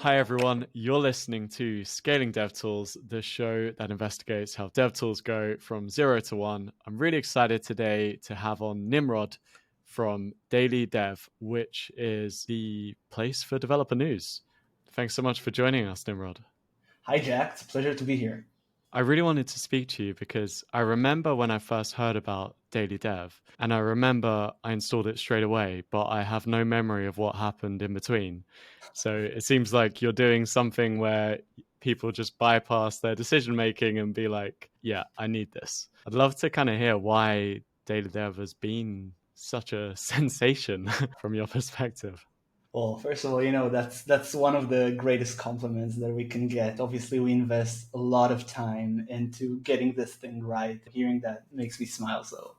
Hi, everyone. You're listening to Scaling Dev Tools, the show that investigates how dev tools go from 0 to 1. I'm really excited today to have on Nimrod from Daily.dev, which is the place for developer news. Thanks so much for joining us, Nimrod. Hi, Jack. It's a pleasure to be here. I really wanted to speak to you because I remember when I first heard about Daily.dev, and I remember I installed it straight away, but I have no memory of what happened in between. So it seems like you're doing something where people just bypass their decision making and be like, yeah, I need this. I'd love to kind of hear why Daily.dev has been such a sensation from your perspective. Well, first of all, that's one of the greatest compliments that we can get. Obviously, we invest a lot of time into getting this thing right. Hearing that makes me smile. So,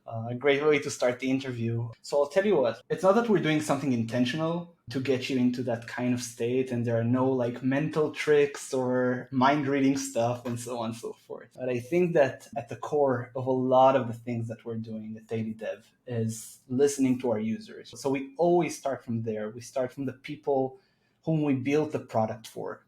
a great way to start the interview. So I'll tell you what, it's not that we're doing something intentional to get you into that kind of state, and there are no like mental tricks or mind reading stuff and so on and so forth. But I think that at the core of a lot of the things that we're doing at Daily.dev is listening to our users. So we always start from there. We start from the people whom we build the product for,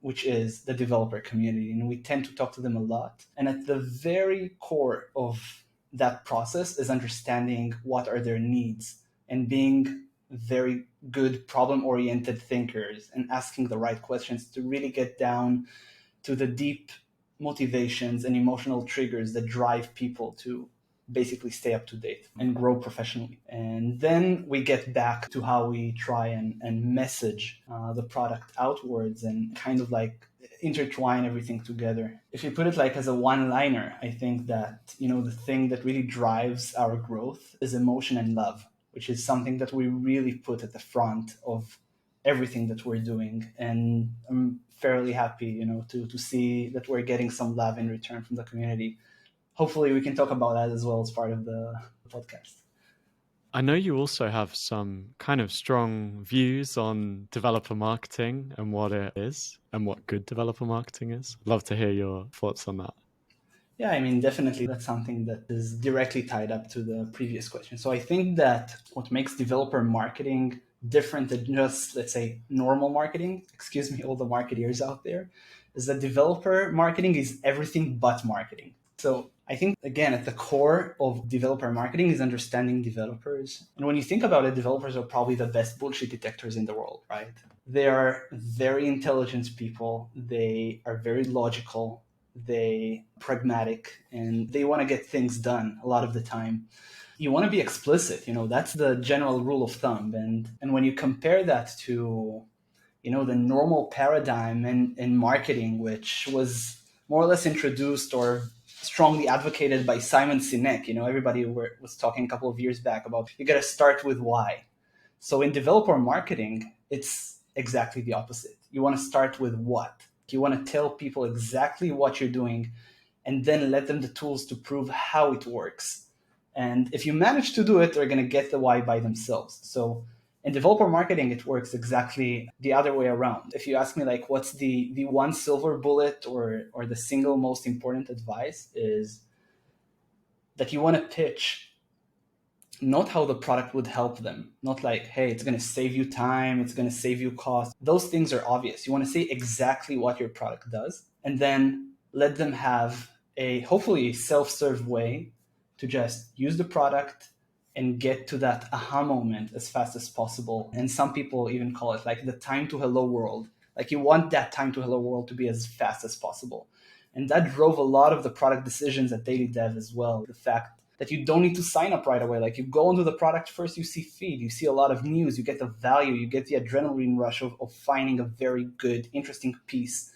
which is the developer community. And we tend to talk to them a lot. And at the very core of that process is understanding what are their needs and being very good problem-oriented thinkers and asking the right questions to really get down to the deep motivations and emotional triggers that drive people to basically stay up to date and grow professionally. And then we get back to how we try and message the product outwards and kind of like intertwine everything together. If you put it like as a one-liner, I think that, the thing that really drives our growth is emotion and love, which is something that we really put at the front of everything that we're doing. And I'm fairly happy, to see that we're getting some love in return from the community. Hopefully we can talk about that as well as part of the podcast. I know you also have some kind of strong views on developer marketing and what it is and what good developer marketing is. I'd love to hear your thoughts on that. Yeah, I mean, definitely that's something that is directly tied up to the previous question. So I think that what makes developer marketing different than just, let's say, normal marketing, excuse me, all the marketeers out there, is that developer marketing is everything but marketing. So I think, again, at the core of developer marketing is understanding developers. And when you think about it, developers are probably the best bullshit detectors in the world, right? They are very intelligent people. They are very logical. They pragmatic, and they want to get things done a lot of the time. You want to be explicit, that's the general rule of thumb. And when you compare that to, the normal paradigm in marketing, which was more or less introduced or strongly advocated by Simon Sinek. Everybody was talking a couple of years back about you got to start with why. So in developer marketing, it's exactly the opposite. You want to start with what. You want to tell people exactly what you're doing and then let them the tools to prove how it works. And if you manage to do it, they're going to get the why by themselves. So in developer marketing, it works exactly the other way around. If you ask me, like, what's the one silver bullet or the single most important advice is that you want to pitch not how the product would help them, not like, hey, it's going to save you time, it's going to save you cost. Those things are obvious. You want to say exactly what your product does and then let them have a hopefully self-serve way to just use the product and get to that aha moment as fast as possible. And some people even call it like the time to hello world. Like you want that time to hello world to be as fast as possible. And that drove a lot of the product decisions at Daily.dev as well. The fact that you don't need to sign up right away. Like you go into the product first, you see feed, you see a lot of news, you get the value, you get the adrenaline rush of finding a very good, interesting piece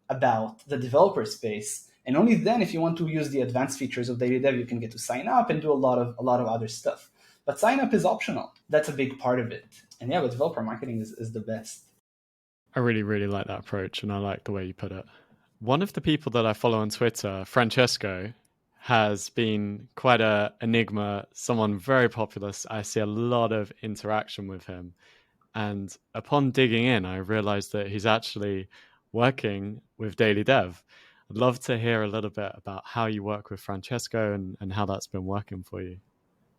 about the developer space. And only then, if you want to use the advanced features of Daily.dev, you can get to sign up and do a lot of other stuff. But sign up is optional. That's a big part of it. And yeah, but developer marketing is the best. I really, really like that approach, and I like the way you put it. One of the people that I follow on Twitter, Francesco, has been quite an enigma, someone very popular. I see a lot of interaction with him. And upon digging in, I realized that he's actually working with Daily.dev. I'd love to hear a little bit about how you work with Francesco and how that's been working for you.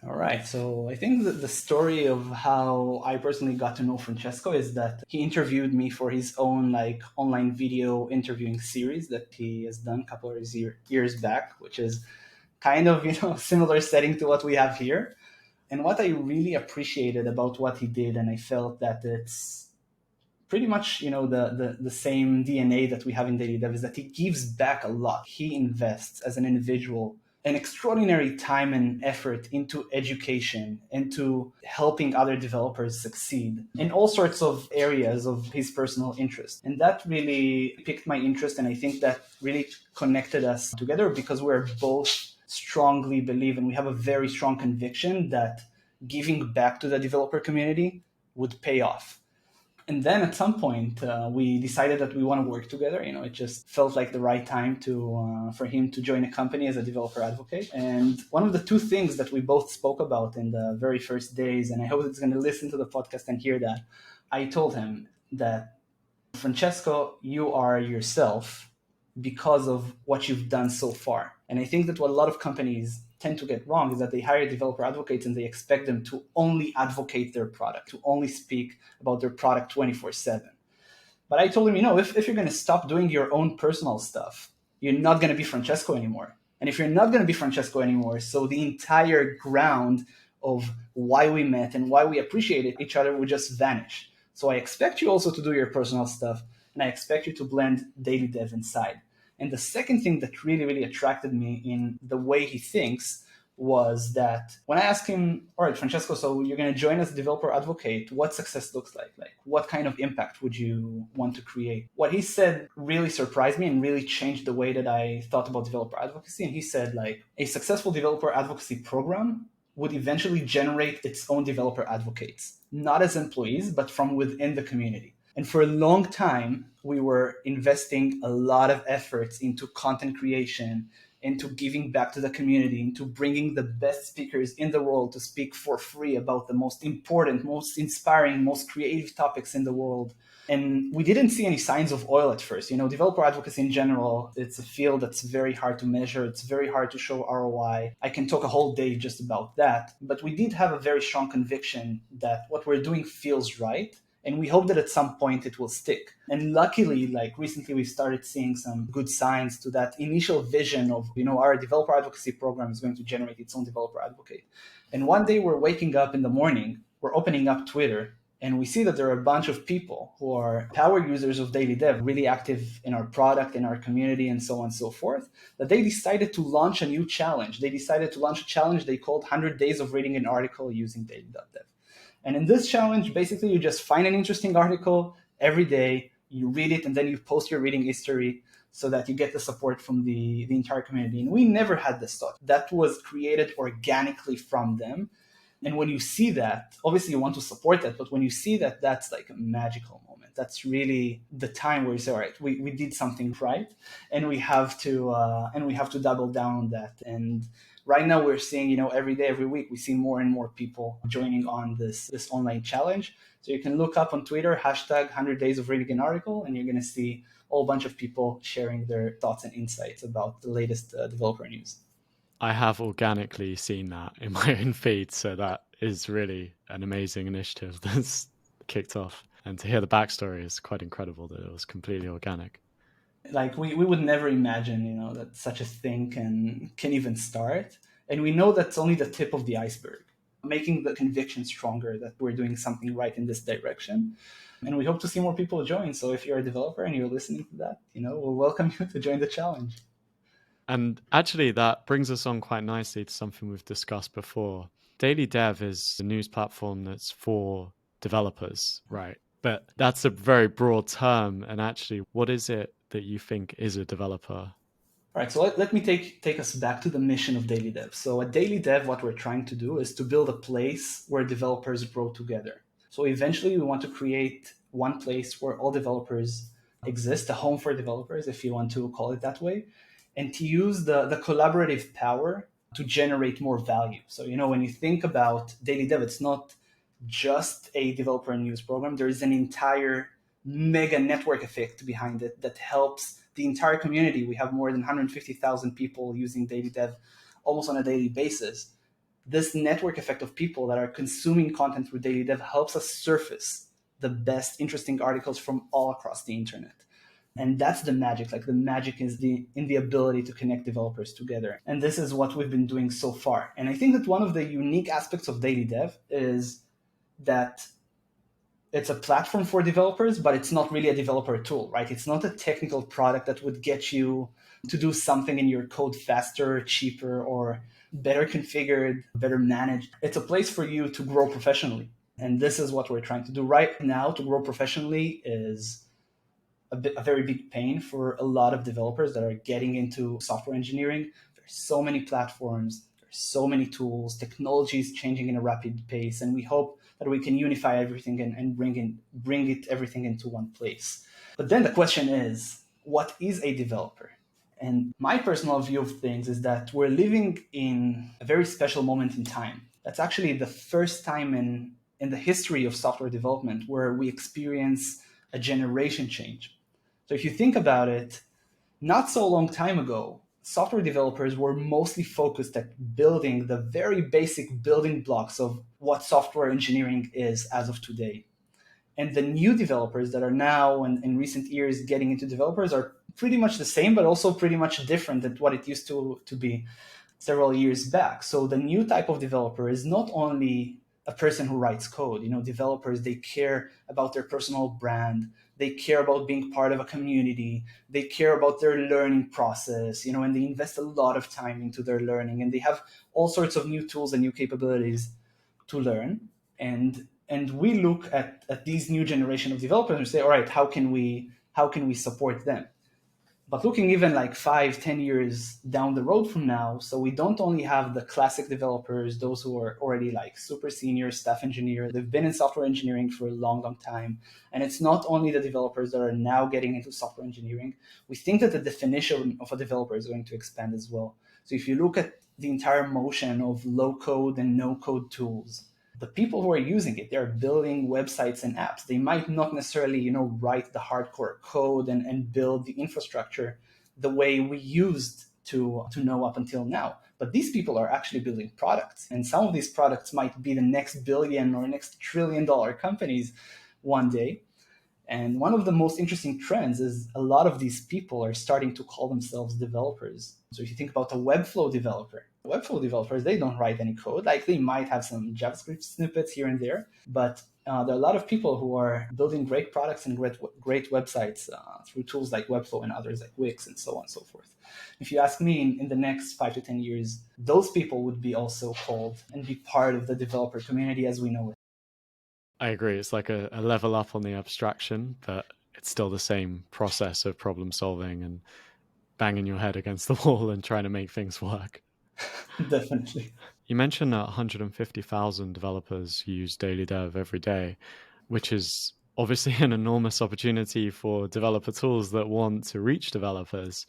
All right. So I think that the story of how I personally got to know Francesco is that he interviewed me for his own like online video interviewing series that he has done a couple of years back, which is kind of, similar setting to what we have here. And what I really appreciated about what he did, and I felt that it's pretty much, the same DNA that we have in Daily.dev, is that he gives back a lot. He invests as an individual an extraordinary time and effort into education, into helping other developers succeed in all sorts of areas of his personal interest. And that really piqued my interest. And I think that really connected us together because we're both strongly believe and we have a very strong conviction that giving back to the developer community would pay off. And then at some point, we decided that we want to work together. It just felt like the right time for him to join a company as a developer advocate. And one of the two things that we both spoke about in the very first days, and I hope he's going to listen to the podcast and hear that, I told him that, Francesco, you are yourself because of what you've done so far. And I think that what a lot of companies tend to get wrong is that they hire developer advocates and they expect them to only advocate their product, to only speak about their product 24/7. But I told him, if you're going to stop doing your own personal stuff, you're not going to be Francesco anymore. And if you're not going to be Francesco anymore, so the entire ground of why we met and why we appreciated each other would just vanish. So I expect you also to do your personal stuff, and I expect you to blend Daily.dev inside. And the second thing that really, really attracted me in the way he thinks was that when I asked him, all right, Francesco, so you're going to join as a developer advocate, what success looks like? Like, what kind of impact would you want to create? What he said really surprised me and really changed the way that I thought about developer advocacy. And he said, like, a successful developer advocacy program would eventually generate its own developer advocates, not as employees, but from within the community. And for a long time, we were investing a lot of efforts into content creation, into giving back to the community, into bringing the best speakers in the world to speak for free about the most important, most inspiring, most creative topics in the world. And we didn't see any signs of oil at first. Developer advocacy in general, it's a field that's very hard to measure. It's very hard to show ROI. I can talk a whole day just about that. But we did have a very strong conviction that what we're doing feels right. And we hope that at some point it will stick. And luckily, like recently, we've started seeing some good signs to that initial vision of, our developer advocacy program is going to generate its own developer advocate. And one day we're waking up in the morning, we're opening up Twitter, and we see that there are a bunch of people who are power users of Daily.dev, really active in our product, in our community, and so on and so forth, that they decided to launch a new challenge. They decided to launch a challenge they called 100 Days of Reading an Article Using Daily.dev. And in this challenge, basically, you just find an interesting article every day, you read it, and then you post your reading history so that you get the support from the entire community. And we never had this thought. That was created organically from them. And when you see that, obviously you want to support that, but when you see that, that's like a magical moment. That's really the time where you say, all right, we did something right, and we have to double down on that. And right now we're seeing, every day, every week, we see more and more people joining on this online challenge. So you can look up on Twitter, hashtag 100 Days of Reading an Article, and you're going to see a whole bunch of people sharing their thoughts and insights about the latest developer news. I have organically seen that in my own feed, so that is really an amazing initiative that's kicked off. And to hear the backstory is quite incredible that it was completely organic. Like we would never imagine, that such a thing can even start. And we know that's only the tip of the iceberg, making the conviction stronger that we're doing something right in this direction. And we hope to see more people join. So if you're a developer and you're listening to that, we'll welcome you to join the challenge. And actually, that brings us on quite nicely to something we've discussed before. Daily.dev is a news platform that's for developers, right? But that's a very broad term. And actually, what is it that you think is a developer? All right, so let me take us back to the mission of Daily.dev. So at Daily.dev, what we're trying to do is to build a place where developers grow together. So eventually, we want to create one place where all developers exist, a home for developers, if you want to call it that way, and to use the collaborative power to generate more value. So, when you think about Daily.dev, it's not just a developer news program. There is an entire mega network effect behind it that helps the entire community. We have more than 150,000 people using Daily.dev almost on a daily basis. this network effect of people that are consuming content through Daily Dev helps us surface the best interesting articles from all across the internet. And that's the magic. Like the magic is in the ability to connect developers together. And this is what we've been doing so far. And I think that one of the unique aspects of Daily Dev is that it's a platform for developers, but it's not really a developer tool, right? It's not a technical product that would get you to do something in your code faster, cheaper, or better configured, better managed. It's a place for you to grow professionally. And this is what we're trying to do right now. To grow professionally is a very big pain for a lot of developers that are getting into software engineering. There's so many platforms, there's so many tools, technology is changing in a rapid pace, and we hope that we can unify everything and bring everything into one place. But then the question is, what is a developer? And my personal view of things is that we're living in a very special moment in time. That's actually the first time in the history of software development where we experience a generation change. So if you think about it, not so long time ago, software developers were mostly focused at building the very basic building blocks of what software engineering is as of today. And the new developers that are now and in recent years getting into developers are pretty much the same, but also pretty much different than what it used to be several years back. So the new type of developer is not only a person who writes code. Developers, they care about their personal brand. They care about being part of a community. They care about their learning process, and they invest a lot of time into their learning, and they have all sorts of new tools and new capabilities to learn. And we look at these new generation of developers and say, all right, how can we support them? But looking even like 5-10 years down the road from now, so we don't only have the classic developers, those who are already like super senior staff engineer, they've been in software engineering for a long, long time. And it's not only the developers that are now getting into software engineering. We think that the definition of a developer is going to expand as well. So if you look at the entire motion of low code and no code tools, the people who are using it, they're building websites and apps. They might not necessarily, write the hardcore code and build the infrastructure the way we used to know up until now. But these people are actually building products. And some of these products might be the next billion or next $1 trillion companies one day. And one of the most interesting trends is a lot of these people are starting to call themselves developers. So if you think about a Webflow developers, they don't write any code. Like they might have some JavaScript snippets here and there, but there are a lot of people who are building great products and great websites through tools like Webflow and others like Wix and so on and so forth. If you ask me, in the next 5 to 10 years, those people would be also called and be part of the developer community as we know it. I agree. It's like a level up on the abstraction, but it's still the same process of problem solving and banging your head against the wall and trying to make things work. Definitely. You mentioned that 150,000 developers use Daily Dev every day, which is obviously an enormous opportunity for developer tools that want to reach developers.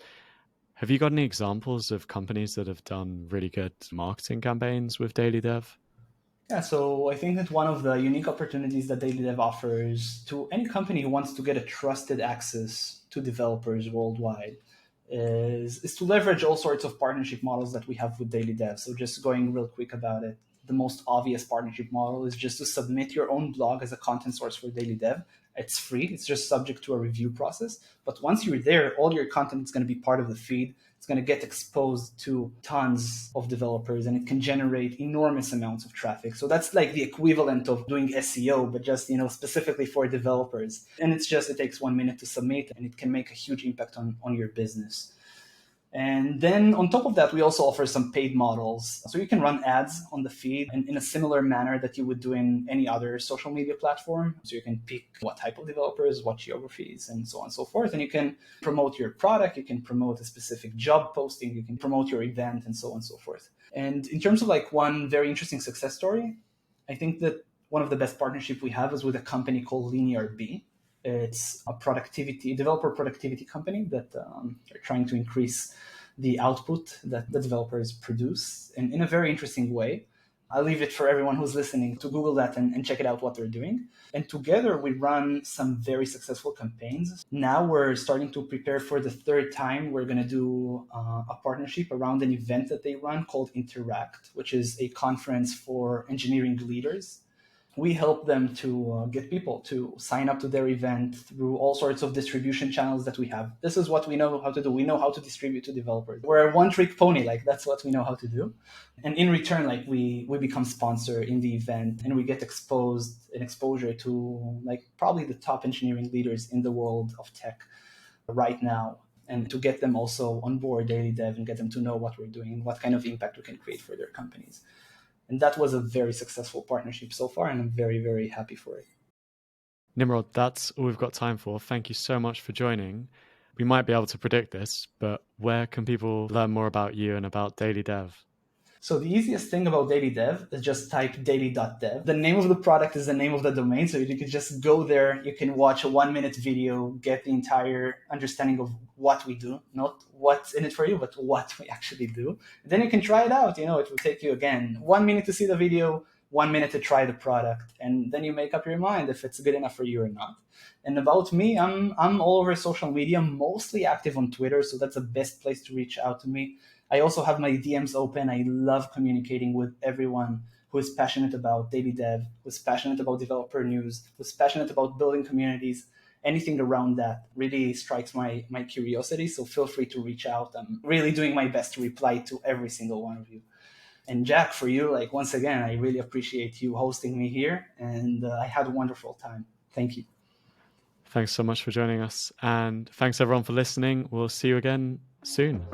Have you got any examples of companies that have done really good marketing campaigns with Daily Dev? Yeah, so I think that one of the unique opportunities that Daily Dev offers to any company who wants to get a trusted access to developers worldwide is to leverage all sorts of partnership models that we have with Daily Dev. So just going real quick about it, the most obvious partnership model is just to submit your own blog as a content source for Daily Dev. It's free. It's just subject to a review process. But once you're there, all your content is going to be part of the feed. It's going to get exposed to tons of developers, and it can generate enormous amounts of traffic. So that's like the equivalent of doing SEO, but just specifically for developers. And it takes 1 minute to submit, and it can make a huge impact on your business. And then on top of that, we also offer some paid models. So you can run ads on the feed in a similar manner that you would do in any other social media platform. So you can pick what type of developers, what geographies, and so on and so forth. And you can promote your product, you can promote a specific job posting, you can promote your event, and so on and so forth. And in terms of like one very interesting success story, I think that one of the best partnerships we have is with a company called LinearB. It's a developer productivity company that are trying to increase the output that the developers produce in a very interesting way. I'll leave it for everyone who's listening to Google that and check it out what they're doing. And together we run some very successful campaigns. Now we're starting to prepare for the third time. We're going to do a partnership around an event that they run called Interact, which is a conference for engineering leaders. We help them to get people to sign up to their event through all sorts of distribution channels that we have. This is what we know how to do. We know how to distribute to developers. We're a one-trick pony, like that's what we know how to do. And in return, like we become sponsor in the event, and we get exposure to like probably the top engineering leaders in the world of tech right now, and to get them also on board Daily.dev and get them to know what we're doing and what kind of impact we can create for their companies. And that was a very successful partnership so far, and I'm very, very happy for it. Nimrod, that's all we've got time for. Thank you so much for joining. We might be able to predict this, but where can people learn more about you and about Daily.dev? So the easiest thing about Daily.dev is just type Daily.dev. The name of the product is the name of the domain, so you can just go there, you can watch a 1-minute video, get the entire understanding of what we do, not what's in it for you, but what we actually do. Then you can try it out. It will take you, again, 1 minute to see the video, 1 minute to try the product, and then you make up your mind if it's good enough for you or not. And about me, I'm all over social media, mostly active on Twitter, so that's the best place to reach out to me. I also have my DMs open. I love communicating with everyone who is passionate about Daily.dev, who's passionate about developer news, who's passionate about building communities. Anything around that really strikes my curiosity, so feel free to reach out. I'm really doing my best to reply to every single one of you. And Jack, for you, like once again, I really appreciate you hosting me here, and I had a wonderful time. Thank you. Thanks so much for joining us, and thanks everyone for listening. We'll see you again soon.